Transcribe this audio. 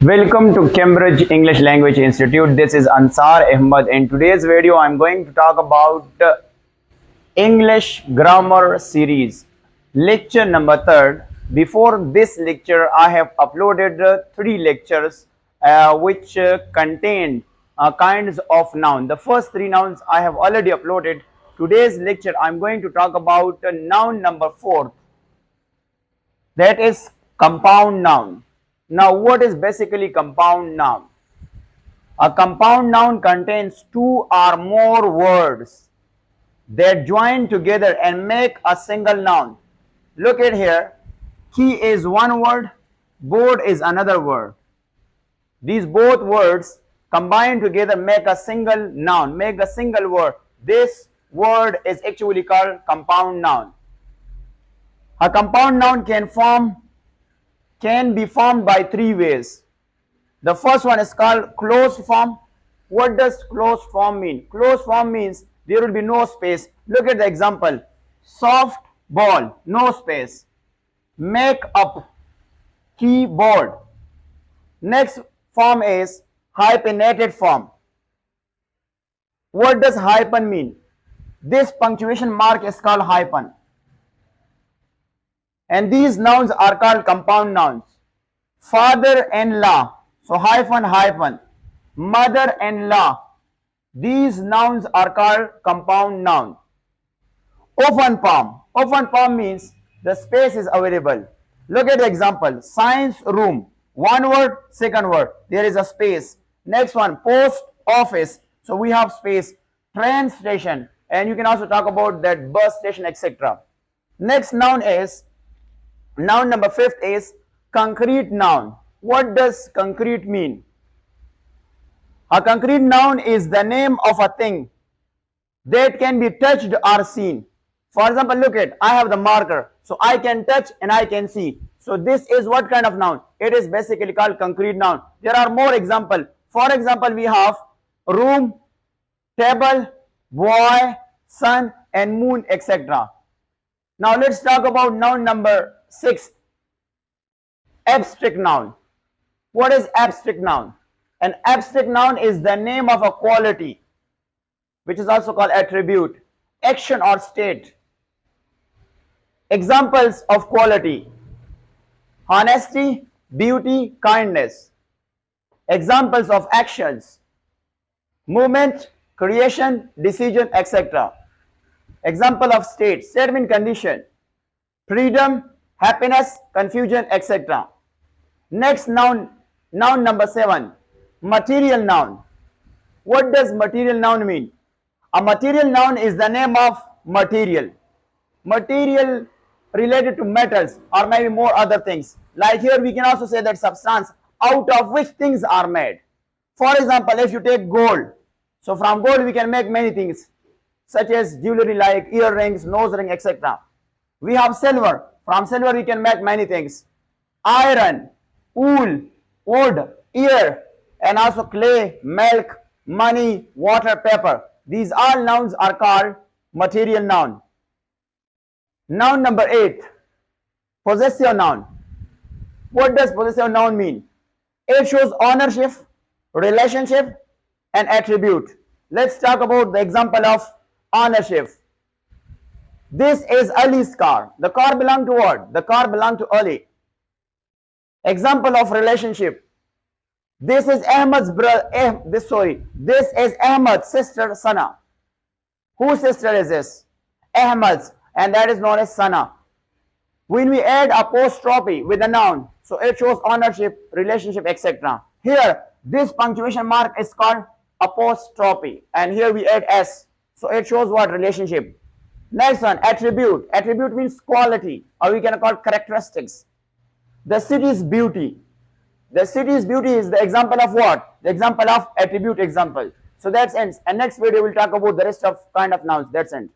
Welcome to Cambridge English Language Institute. This is Ansar Ahmed. In today's video, I'm going to talk about English Grammar Series, lecture number 3rd. Before this lecture, I have uploaded 3 lectures which contain kinds of noun. The first 3 nouns I have already uploaded. Today's lecture, I'm going to talk about noun number 4. That is compound noun. Now, what is basically compound noun? A compound noun contains 2 or more words that join together and make a single noun. Look at here. Key is one word, board is another word. These both words combined together make a single noun, make a single word. This word is actually called compound noun. A compound noun can be formed by 3 ways. The first one is called closed form. What does closed form mean? Closed form means there will be no space. Look at the example. Soft ball, no space. Make up, keyboard. Next form is hyphenated form. What does hyphen mean? This punctuation mark is called hyphen. And these nouns are called compound nouns. Father-in-law, so hyphen hyphen. Mother-in-law, these nouns are called compound noun. Open palm. Open palm means the space is available. Look at the example. Science room. One word, second word. There is a space. Next one, post office. So we have space. Train station. And you can also talk about that bus station, etc. Next noun is, noun number 5th is concrete noun. What does concrete mean? A concrete noun is the name of a thing that can be touched or seen. For example, look at, I have the marker, so I can touch and I can see. So this is what kind of noun? It is basically called concrete noun. There are more examples. For example, we have room, table, boy, sun, and moon, etc. Now let's talk about noun number 6. Abstract noun. What is abstract noun? An abstract noun is the name of a quality, which is also called attribute, action or state. Examples of quality: honesty, beauty, kindness. Examples of actions: movement, creation, decision, etc. Example of state: statement, condition, freedom, happiness, confusion, etc. Next noun number 7, material noun. What does material noun mean? A material noun is the name of material. Material related to metals or maybe more other things. Like here we can also say that substance out of which things are made. For example, if you take gold, so from gold we can make many things such as jewelry like earrings, nose ring, etc. We have silver. From silver we can make many things. Iron, wool, wood, ear, and also clay, milk, money, water, paper. These all nouns are called material noun. Noun number 8, possessive noun. What does possessive noun mean? It shows ownership, relationship, and attribute. Let's talk about the example of ownership. This is Ali's car. The car belonged to what? The car belonged to Ali. Example of relationship. This is Ahmed's brother. This is Ahmed's sister Sana. Whose sister is this? Ahmed's, and that is known as Sana. When we add apostrophe with a noun, so it shows ownership, relationship, etc. Here, this punctuation mark is called apostrophe, and here we add s, so it shows what? Relationship. Next one, attribute. Attribute means quality, or we can call characteristics. The city's beauty. The city's beauty is the example of what? The example of attribute example. So that's ends. And next video we'll talk about the rest of kind of nouns. That's end.